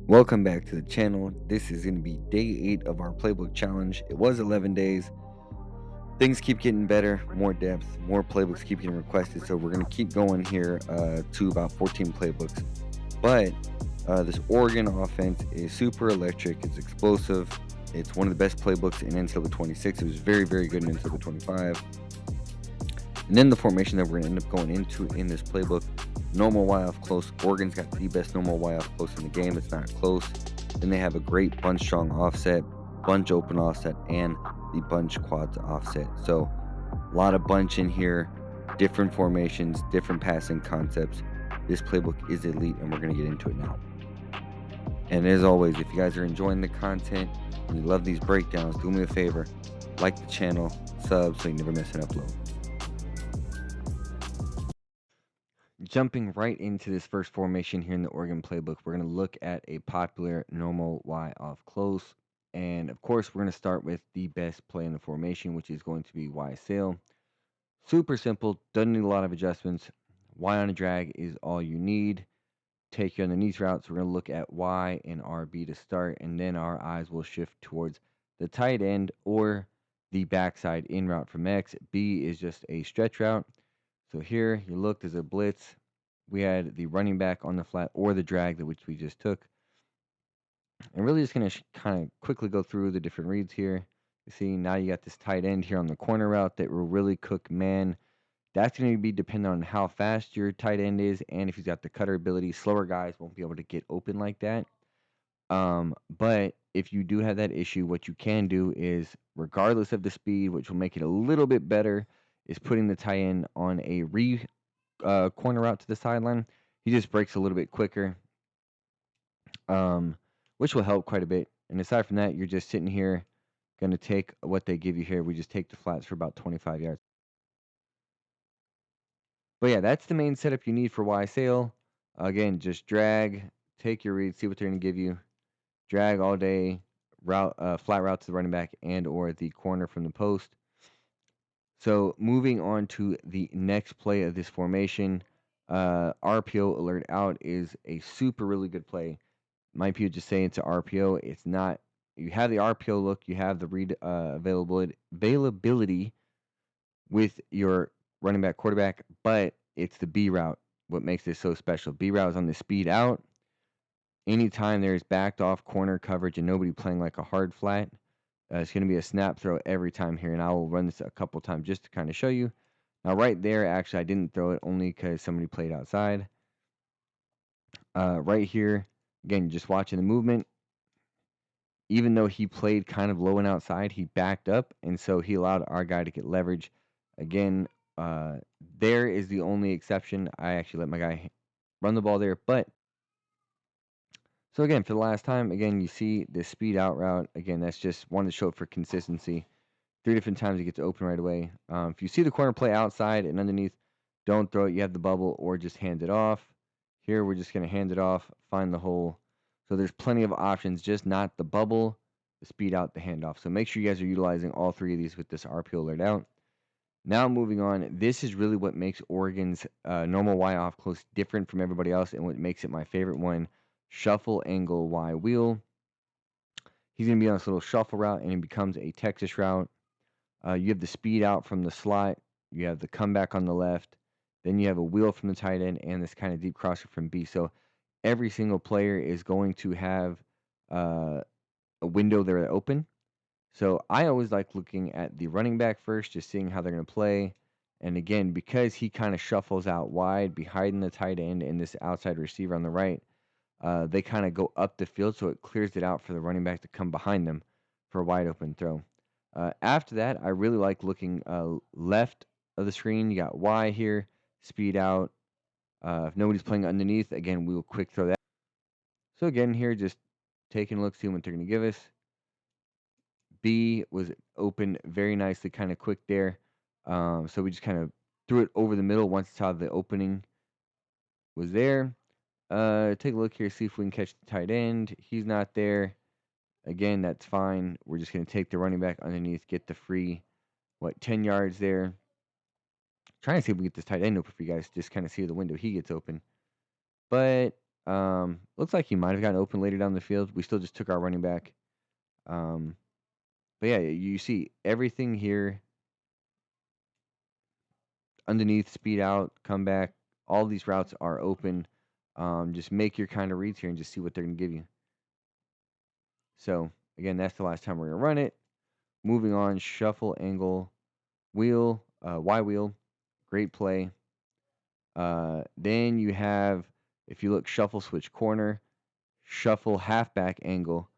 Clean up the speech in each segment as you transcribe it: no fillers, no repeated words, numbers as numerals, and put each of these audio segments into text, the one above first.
Welcome back to the channel. This is going to be day 8 of our playbook challenge. It was 11 days. Things keep getting better, more depth, more playbooks keep getting requested. So we're going to keep going here to about 14 playbooks. But this Oregon offense is super electric. It's explosive. It's one of the best playbooks in NCAA 26. It was very, very good in NCAA 25. And then the formation that we're going to end up going into in this playbook, normal Y-off close. Oregon's got the best normal Y-off close in the game. It's not close. Then they have a great bunch strong offset, bunch open offset, and the bunch quads offset. So a lot of bunch in here, different formations, different passing concepts. This playbook is elite, and we're going to get into it now. And as always, if you guys are enjoying the content and you love these breakdowns, do me a favor, like the channel, sub so you never miss an upload. Jumping right into this first formation here in the Oregon playbook, we're going to look at a popular normal Y off close. And of course, we're going to start with the best play in the formation, which is going to be Y sail. Super simple, doesn't need a lot of adjustments. Y on a drag is all you need. Take you underneath route. So we're going to look at Y and RB to start, and then our eyes will shift towards the tight end or the backside in route from X. B is just a stretch route. So here you look, there's a blitz. We had the running back on the flat or the drag, which we just took. And really just going to kind of quickly go through the different reads here. You see, now you got this tight end here on the corner route that will really cook man. That's going to be dependent on how fast your tight end is and if he's got the cutter ability. Slower guys won't be able to get open like that. But if you do have that issue, what you can do is, regardless of the speed, which will make it a little bit better, is putting the tight end on a corner route to the sideline. He just breaks a little bit quicker, which will help quite a bit. And aside from that, you're just sitting here, going to take what they give you here. We just take the flats for about 25 yards. But yeah, that's the main setup you need for Y sail. Again, just drag, take your read, see what they're going to give you. Drag all day, flat route to the running back and or the corner from the post. So moving on to the next play of this formation, RPO alert out is a super really good play. Might people just say it's an RPO. It's not. You have the RPO look. You have the read availability with your running back quarterback, but it's the B route what makes this so special. B route is on the speed out. Anytime there's backed off corner coverage and nobody playing like a hard flat, it's going to be a snap throw every time here, and I will run this a couple times just to kind of show you. Now, right there, actually, I didn't throw it only because somebody played outside. Right here, again, just watching the movement. Even though he played kind of low and outside, he backed up, and so he allowed our guy to get leverage. Again, there is the only exception. I actually let my guy run the ball there, but so again, for the last time, again, you see this speed out route. Again, that's just one to show for consistency. 3 different times he gets open right away. If you see the corner play outside and underneath, don't throw it. You have the bubble or just hand it off. Here, we're just going to hand it off, find the hole. So there's plenty of options, just not the bubble, the speed out, the handoff. So make sure you guys are utilizing all 3 of these with this RPO alert out. Now moving on, this is really what makes Oregon's normal Y off close different from everybody else and what makes it my favorite one. Shuffle angle Y wheel. He's going to be on this little shuffle route and he becomes a Texas route. You have the speed out from the slot. You have the comeback on the left. Then you have a wheel from the tight end and this kind of deep crosser from B. So every single player is going to have a window there open. So I always like looking at the running back first, just seeing how they're going to play. And again, because he kind of shuffles out wide behind the tight end and this outside receiver on the right, they kind of go up the field, so it clears it out for the running back to come behind them for a wide open throw. After that, I really like looking left of the screen. You got Y here, speed out. If nobody's playing underneath, again, we will quick throw that. So again, here, just taking a look, seeing what they're going to give us. B was open very nicely, kind of quick there. So we just kind of threw it over the middle once saw the opening was there. Take a look here, see if we can catch the tight end. He's not there. Again, that's fine. We're just going to take the running back underneath, get the free, 10 yards there. Trying to see if we can get this tight end open for you guys, just kind of see the window he gets open. But Looks like he might have gotten open later down the field. We still just took our running back. But yeah, you see everything here underneath, speed out, come back. All these routes are open. Just make your kind of reads here and just see what they're going to give you. So, again, that's the last time we're going to run it. Moving on, shuffle, angle, wheel, Y wheel. Great play. Then you have, if you look, shuffle, switch corner, shuffle, halfback, angle.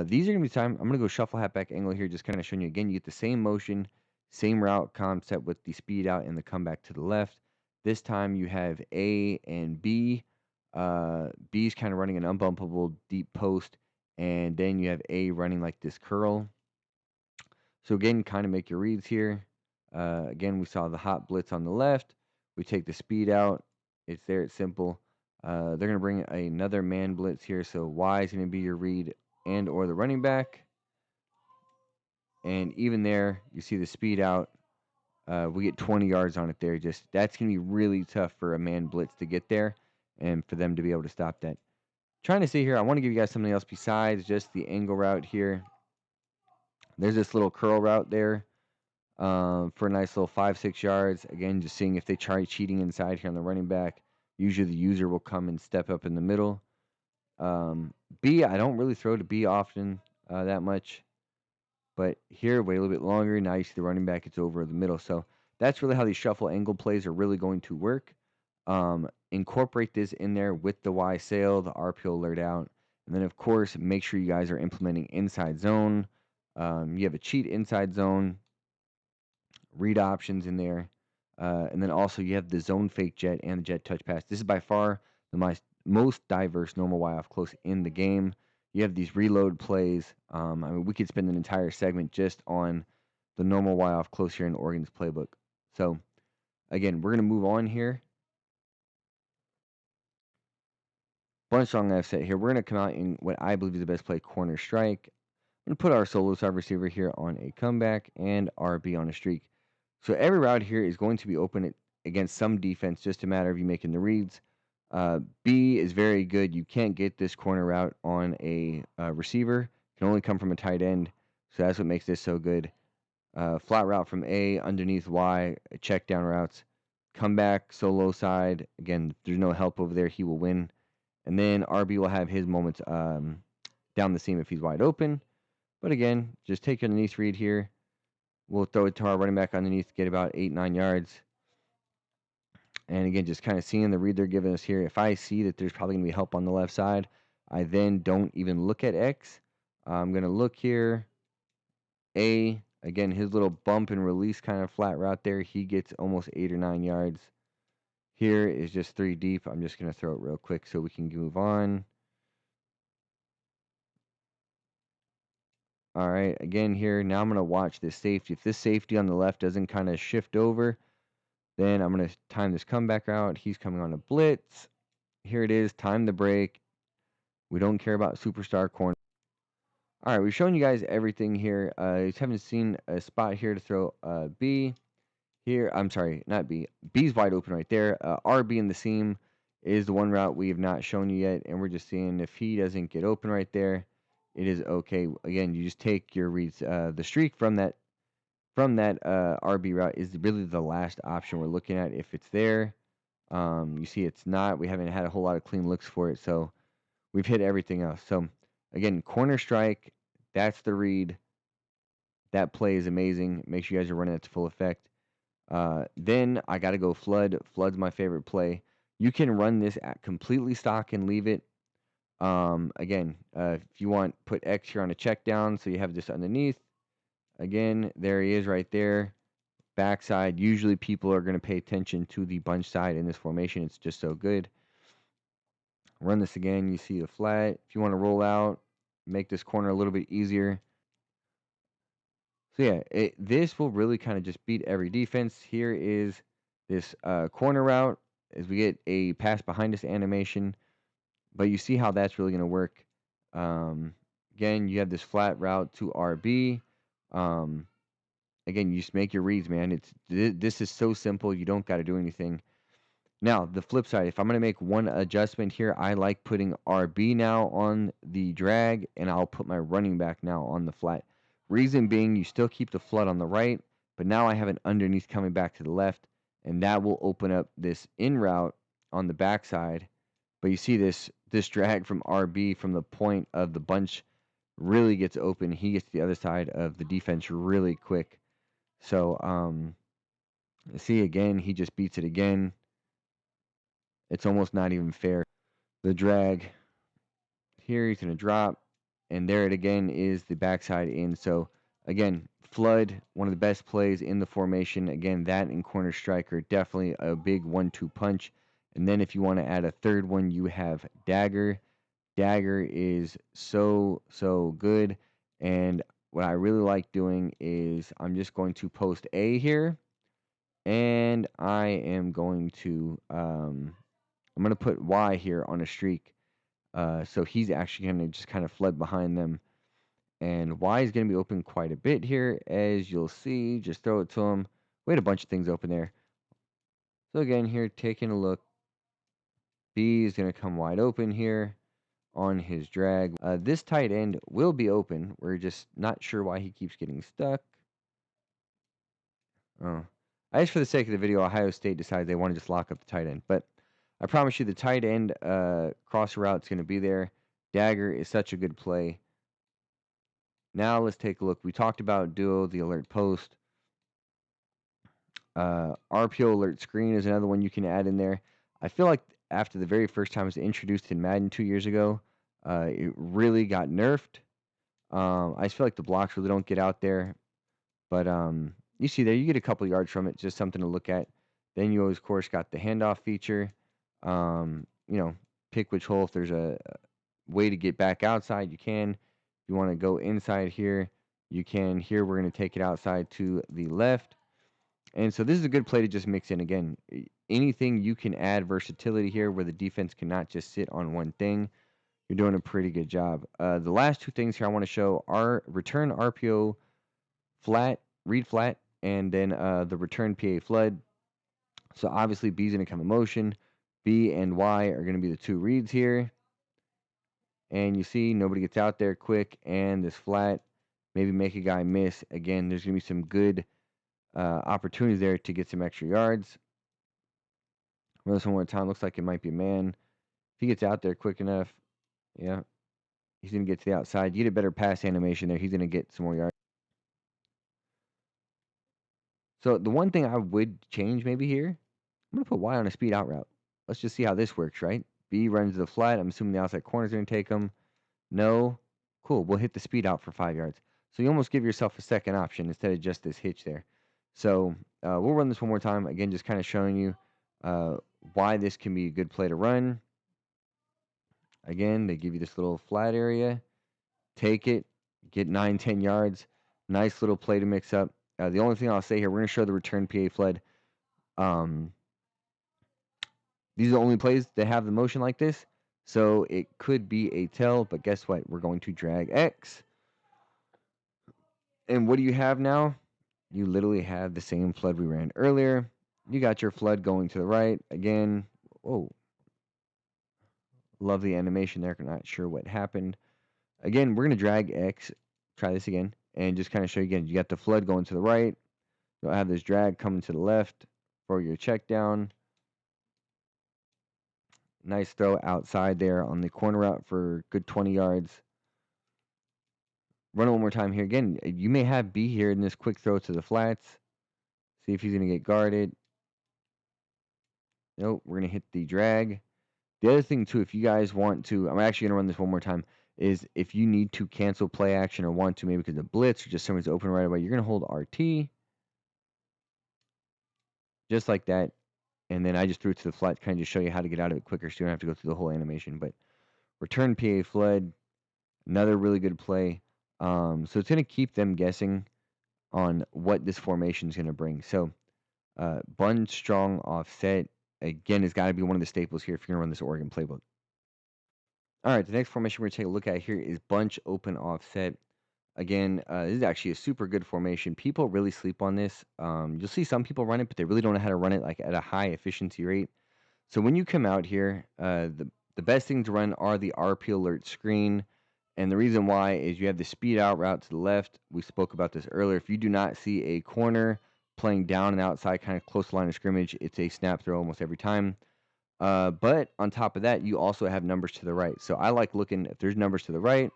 These are going to be time. I'm going to go shuffle, halfback, angle here, just kind of showing you again. You get the same motion, same route concept with the speed out and the comeback to the left. This time you have A and B. B's kind of running an unbumpable deep post, and then you have A running like this curl. So again, kind of make your reads here. Again, we saw the hot blitz on the left. We take the speed out. It's there. It's simple. They're going to bring another man blitz here. So Y is going to be your read and or the running back. And even there, you see the speed out. We get 20 yards on it there. Just that's going to be really tough for a man blitz to get there and for them to be able to stop that. Trying to see here, I want to give you guys something else besides just the angle route here. There's this little curl route there. For a nice little 5-6 yards. Again, just seeing if they try cheating inside here on the running back. Usually the user will come and step up in the middle. B, I don't really throw to B often that much. But here, wait a little bit longer. Now you see the running back, it's over the middle. So that's really how these shuffle angle plays are really going to work. Incorporate this in there with the Y sail, the RPO alert out. And then, of course, make sure you guys are implementing inside zone. You have a cheat inside zone. Read options in there. And then also you have the zone fake jet and the jet touch pass. This is by far the most diverse normal Y off close in the game. You have these reload plays. I mean, we could spend an entire segment just on the normal Y off close here in Oregon's playbook. So, again, we're going to move on here. Bunch strong F set here. We're going to come out in what I believe is the best play, corner strike. I'm going to put our solo side receiver here on a comeback and RB on a streak. So every route here is going to be open against some defense, just a matter of you making the reads. B is very good. You can't get this corner route on a receiver. It can only come from a tight end. So that's what makes this so good. Flat route from A, underneath Y, check down routes. Come back, solo side. Again, there's no help over there. He will win. And then RB will have his moments down the seam if he's wide open. But again, just take your underneath read here. We'll throw it to our running back underneath, get about 8-9 yards. And again, just kind of seeing the read they're giving us here. If I see that there's probably going to be help on the left side, I then don't even look at X. I'm going to look here. A, again, his little bump and release kind of flat route there. He gets almost 8 or 9 yards. Here is just 3 deep. I'm just going to throw it real quick so we can move on. All right, again here, now I'm going to watch this safety. If this safety on the left doesn't kind of shift over, then I'm going to time this comeback out. He's coming on a blitz. Here it is, time the break. We don't care about superstar corner. All right, we've shown you guys everything here. You just haven't seen a spot here to throw B. Here, I'm sorry, not B. B's wide open right there. RB in the seam is the one route we have not shown you yet, and we're just seeing if he doesn't get open right there, it is okay. Again, you just take your reads. The streak from that RB route is really the last option we're looking at. If it's there, you see it's not. We haven't had a whole lot of clean looks for it, so we've hit everything else. So again, corner strike, that's the read. That play is amazing. Make sure you guys are running it to full effect. Then I got to go flood. Flood's my favorite play. You can run this at completely stock and leave it. Again, if you want, put X here on a check down so you have this underneath. Again, there he is right there. Backside. Usually people are going to pay attention to the bunch side in this formation. It's just so good. Run this again. You see the flat. If you want to roll out, make this corner a little bit easier. So yeah, this will really kind of just beat every defense. Here is this corner route as we get a pass behind us animation. But you see how that's really going to work. Again, you have this flat route to RB. Again, you just make your reads, man. This is so simple. You don't got to do anything. Now, the flip side, if I'm going to make one adjustment here, I like putting RB now on the drag, and I'll put my running back now on the flat. Reason being, you still keep the flood on the right, but now I have an underneath coming back to the left, and that will open up this in route on the backside. But you see this drag from RB from the point of the bunch really gets open. He gets to the other side of the defense really quick. So, see again, he just beats it again. It's almost not even fair. The drag here, he's going to drop, and there it again is the backside in. So, again, flood, one of the best plays in the formation. Again, that and corner striker, definitely a big 1-2 punch. And then if you want to add a third one, you have Dagger. Dagger is so good, and what I really like doing is I'm just going to post A here, and I am going to I'm going to put Y here on a streak. So he's actually going to just kind of flood behind them. And Y is going to be open quite a bit here, as you'll see. Just throw it to him. We had a bunch of things open there. So again, here, taking a look. B is going to come wide open here on his drag. This tight end will be open. We're just not sure why he keeps getting stuck. Oh. I just, for the sake of the video, Ohio State decided they want to just lock up the tight end. But I promise you the tight end cross route is going to be there. Dagger is such a good play. Now let's take a look. We talked about duo, the alert post. RPO alert screen is another one you can add in there. I feel like after the very first time it was introduced in Madden 2 years ago, it really got nerfed. I just feel like the blocks really don't get out there. But you see there, you get a couple yards from it, just something to look at. Then you always, of course, got the handoff feature. Pick which hole. If there's a way to get back outside, you can. If you want to go inside here, you can. Here, we're going to take it outside to the left. And so this is a good play to just mix in. Again, anything you can add versatility here where the defense cannot just sit on one thing. You're doing a pretty good job. The last two things here I want to show are return RPO flat, read flat, and then the return PA flood. So obviously B's going to come in motion. B and Y are going to be the two reads here. And you see nobody gets out there quick, and this flat, maybe make a guy miss. Again, there's going to be some good opportunities there to get some extra yards. Run this one more time. Looks like it might be a man. If he gets out there quick enough, yeah, he's going to get to the outside. You get a better pass animation there. He's going to get some more yards. So the one thing I would change maybe here, I'm going to put Y on a speed out route. Let's just see how this works, right? B runs the flat. I'm assuming the outside corner is going to take him. No. Cool. We'll hit the speed out for 5 yards. So you almost give yourself a second option instead of just this hitch there. So we'll run this one more time. Again, just kind of showing you why this can be a good play to run. Again, they give you this little flat area. Take it. Get 9-10 yards. Nice little play to mix up. The only thing I'll say here, we're going to show the return PA flood. These are the only plays that have the motion like this. So it could be a tell, but guess what? We're going to drag X. And what do you have now? You literally have the same flood we ran earlier. You got your flood going to the right. Again, oh, love the animation there. Not sure what happened. Again, we're going to drag X. Try this again. And just kind of show you again. You got the flood going to the right. You'll have this drag coming to the left for your check down. Nice throw outside there on the corner route for good 20 yards. Run it one more time here. Again, you may have B here in this quick throw to the flats. See if he's going to get guarded. Nope, we're going to hit the drag. The other thing, too, if you guys want to, I'm actually going to run this one more time, is if you need to cancel play action or want to, maybe because of blitz or just somebody's open right away, you're going to hold RT. Just like that. And then I just threw it to the flat to kind of just show you how to get out of it quicker so you don't have to go through the whole animation. But return PA flood, another really good play. So it's going to keep them guessing on what this formation is going to bring. So bun strong offset, again, has got to be one of the staples here if you're going to run this Oregon playbook. All right, the next formation we're going to take a look at here is bunch open offset. Again, this is actually a super good formation. People really sleep on this. You'll see some people run it, but they really don't know how to run it like at a high efficiency rate. So when you come out here, the best thing to run are the RP alert screen. And the reason why is you have the speed out route to the left. We spoke about this earlier. If you do not see a corner playing down and outside, kind of close to line of scrimmage, it's a snap throw almost every time. But on top of that, you also have numbers to the right. So I like looking, if there's numbers to the right,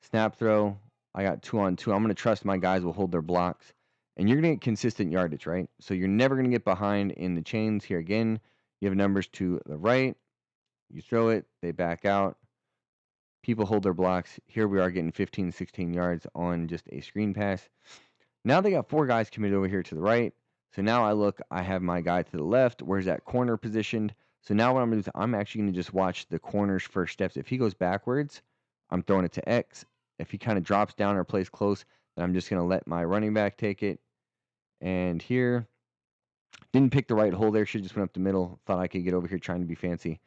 snap throw, I got 2-on-2. I'm going to trust my guys will hold their blocks. And you're going to get consistent yardage, right? So you're never going to get behind in the chains. Here again, you have numbers to the right. You throw it, they back out. People hold their blocks. Here we are getting 15, 16 yards on just a screen pass. Now they got 4 guys committed over here to the right. So now I have my guy to the left. Where's that corner positioned? So now what I'm going to do is I'm actually going to just watch the corner's first steps. If he goes backwards, I'm throwing it to X. If he kind of drops down or plays close, then I'm just going to let my running back take it. And here, didn't pick the right hole there. Should just went up the middle. Thought I could get over here trying to be fancy.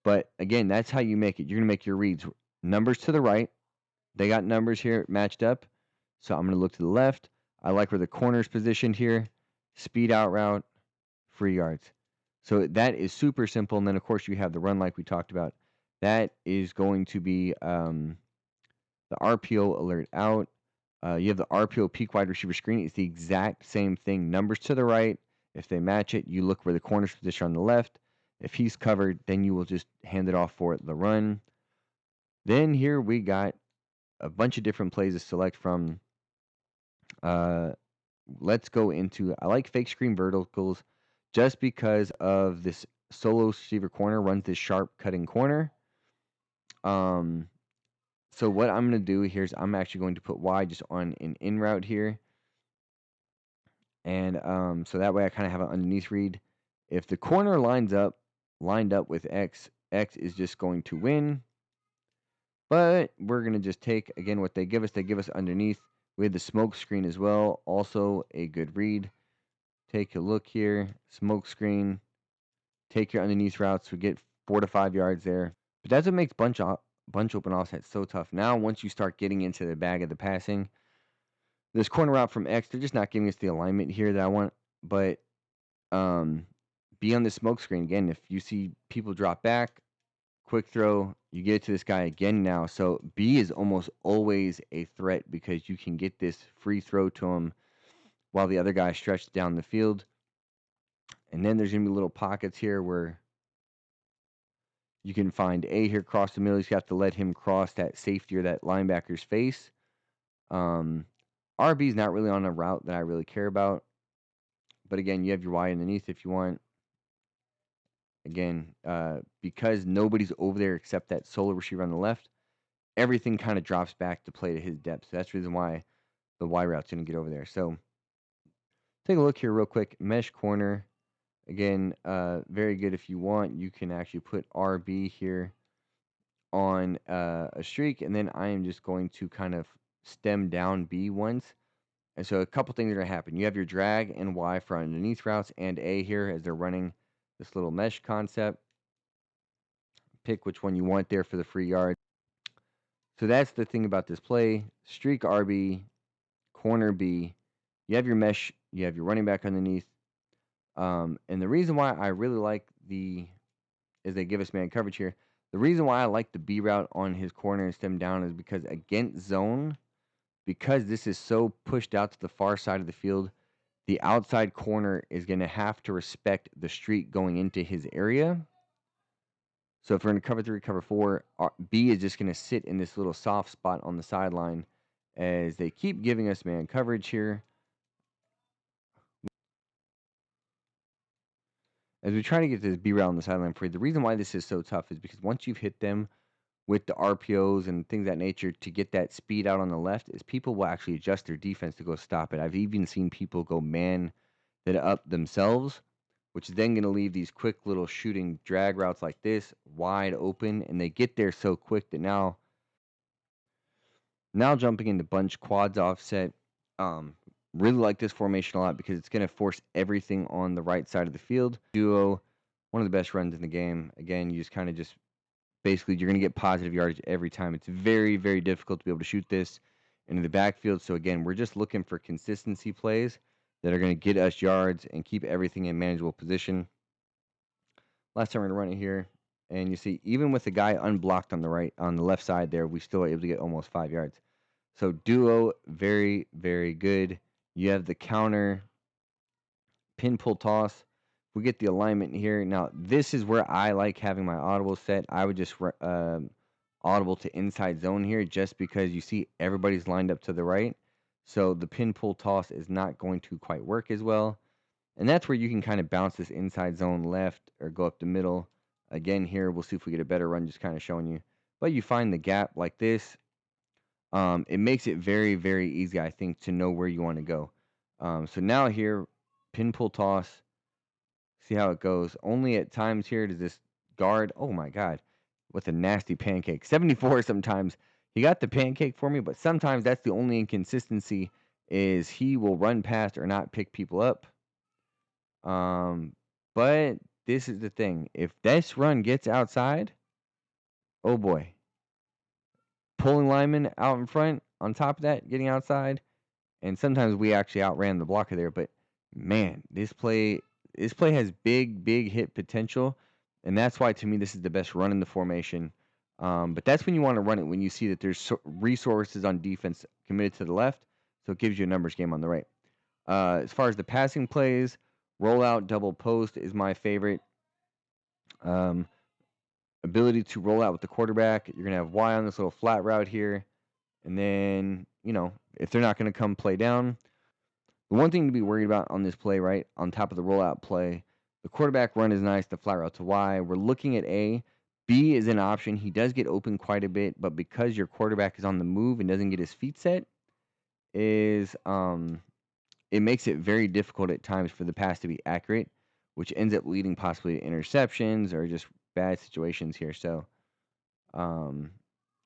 But again, that's how you make it. You're going to make your reads. Numbers to the right. They got numbers here matched up. So I'm going to look to the left. I like where the corner's positioned here. Speed out route, free yards. So that is super simple. And then, of course, you have the run like we talked about. That is going to be the RPO alert out. You have the RPO peak wide receiver screen. It's the exact same thing. Numbers to the right. If they match it, you look where the corner's position on the left. If he's covered, then you will just hand it off for the run. Then here we got a bunch of different plays to select from. Let's go into, I like fake screen verticals just because of this solo receiver corner runs this sharp cutting corner. So what I'm going to do here is I'm actually going to put Y just on an in route here. And so that way I kind of have an underneath read. If the corner lined up with X, X is just going to win. But we're going to just take, again, what they give us. They give us underneath. We had the smoke screen as well. Also a good read. Take a look here. Smoke screen. Take your underneath routes. We get 4 to 5 yards there. But that's what makes bunch open offsets so tough. Now, once you start getting into the bag of the passing, this corner route from X, they're just not giving us the alignment here that I want. But be on the smoke screen. Again, if you see people drop back, quick throw, you get it to this guy again now. So B is almost always a threat because you can get this free throw to him while the other guy stretched down the field. And then there's going to be little pockets here where you can find A here across the middle. You have to let him cross that safety or that linebacker's face. RB is not really on a route that I really care about. But again, you have your Y underneath if you want. Again, because nobody's over there except that solo receiver on the left, everything kind of drops back to play to his depth. So that's the reason why the Y route's going to get over there. So take a look here real quick. Mesh corner. Again, very good if you want. You can actually put RB here on a streak, and then I am just going to kind of stem down B once. And so a couple things are going to happen. You have your drag and Y for underneath routes and A here as they're running this little mesh concept. Pick which one you want there for the free yard. So that's the thing about this play. Streak RB, corner B. You have your mesh. You have your running back underneath. And the reason why I really like is they give us man coverage here. The reason why I like the B route on his corner and stem down is because against zone, because this is so pushed out to the far side of the field, the outside corner is going to have to respect the streak going into his area. So if we're going to cover 3, cover 4, B is just going to sit in this little soft spot on the sideline as they keep giving us man coverage here. As we try to get this B route on the sideline for you, the reason why this is so tough is because once you've hit them with the RPOs and things of that nature to get that speed out on the left, is people will actually adjust their defense to go stop it. I've even seen people go man that up themselves, which is then going to leave these quick little shooting drag routes like this wide open, and they get there so quick that now jumping into bunch quads offset. Really like this formation a lot because it's going to force everything on the right side of the field. Duo, one of the best runs in the game. Again, you just kind of basically you're going to get positive yardage every time. It's very, very difficult to be able to shoot this into the backfield. So again, we're just looking for consistency plays that are going to get us yards and keep everything in manageable position. Last time we're gonna run it here, and you see even with the guy unblocked on the left side there, we still were able to get almost 5 yards. So duo, very, very good. You have the counter, pin pull toss. We get the alignment here. Now, this is where I like having my audible set. I would just audible to inside zone here just because you see everybody's lined up to the right. So the pin pull toss is not going to quite work as well. And that's where you can kind of bounce this inside zone left or go up the middle. Again, here, we'll see if we get a better run, just kind of showing you. But you find the gap like this. It makes it very, very easy, I think, to know where you want to go. So now here, pin pull toss. See how it goes. Only at times here does this guard. Oh my God, with a nasty pancake. 74 sometimes. He got the pancake for me, but sometimes that's the only inconsistency is he will run past or not pick people up. But this is the thing. If this run gets outside, oh boy. Pulling lineman out in front, on top of that, getting outside. And sometimes we actually outran the blocker there. But man, this play has big, big hit potential. And that's why, to me, this is the best run in the formation. But that's when you want to run it, when you see that there's resources on defense committed to the left. So it gives you a numbers game on the right. As far as the passing plays, rollout, double post is my favorite. Ability to roll out with the quarterback. You're going to have Y on this little flat route here. And then, if they're not going to come play down, the one thing to be worried about on this play, right, on top of the rollout play, the quarterback run is nice, the flat route to Y. We're looking at A. B is an option. He does get open quite a bit, but because your quarterback is on the move and doesn't get his feet set, it makes it very difficult at times for the pass to be accurate, which ends up leading possibly to interceptions or just bad situations here. So,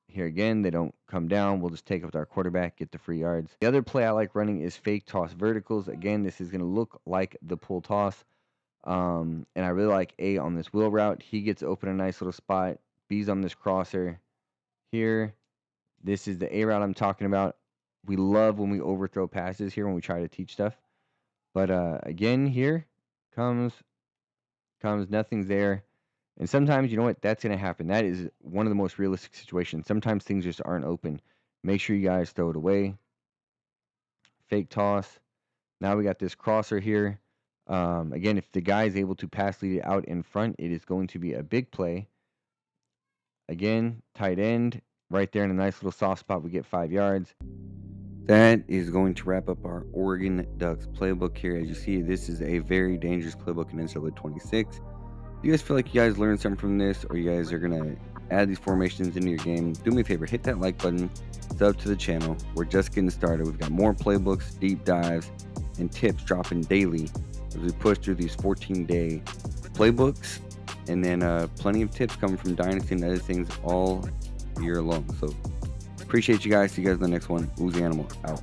here again, they don't come down. We'll just take it with our quarterback, get the free yards. The other play I like running is fake toss verticals. Again, this is going to look like the pull toss. And I really like A on this wheel route. He gets open a nice little spot. B's on this crosser here. This is the A route I'm talking about. We love when we overthrow passes here when we try to teach stuff. But again, here comes nothing's there. And sometimes, you know what, that's going to happen. That is one of the most realistic situations. Sometimes things just aren't open. Make sure you guys throw it away. Fake toss. Now we got this crosser here. Again, if the guy is able to pass lead it out in front, it is going to be a big play. Again, tight end. Right there in a nice little soft spot, we get 5 yards. That is going to wrap up our Oregon Ducks playbook here. As you see, this is a very dangerous playbook in NCAA 26. If you guys feel like you guys learned something from this, or you guys are going to add these formations into your game, do me a favor, hit that like button, sub to the channel. We're just getting started. We've got more playbooks, deep dives, and tips dropping daily as we push through these 14-day playbooks, and then plenty of tips coming from Dynasty and other things all year long. So appreciate you guys. See you guys in the next one. Louisianimal out.